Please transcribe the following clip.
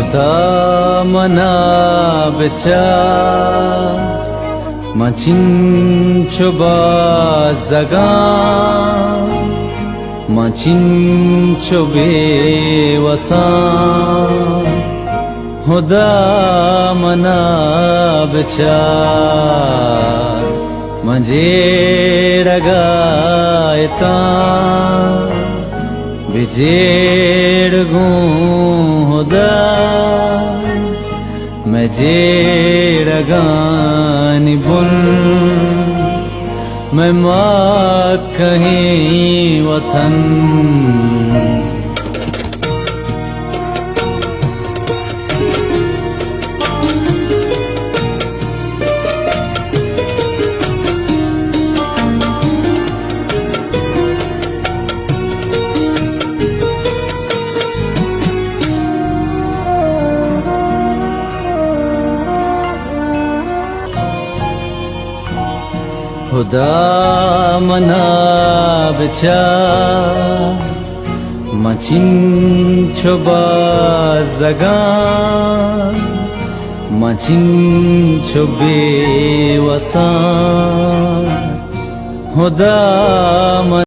खुदा मना बिचा macin coba zaga macin cobe wasa खुदा मना बिचा मजेड़गायता बिजेड़गू खुदा मजेड़गानी बुल मैं माँ कहीं वतन खुदा मना बिचा macin coba zaga macin cobe wasa खुदा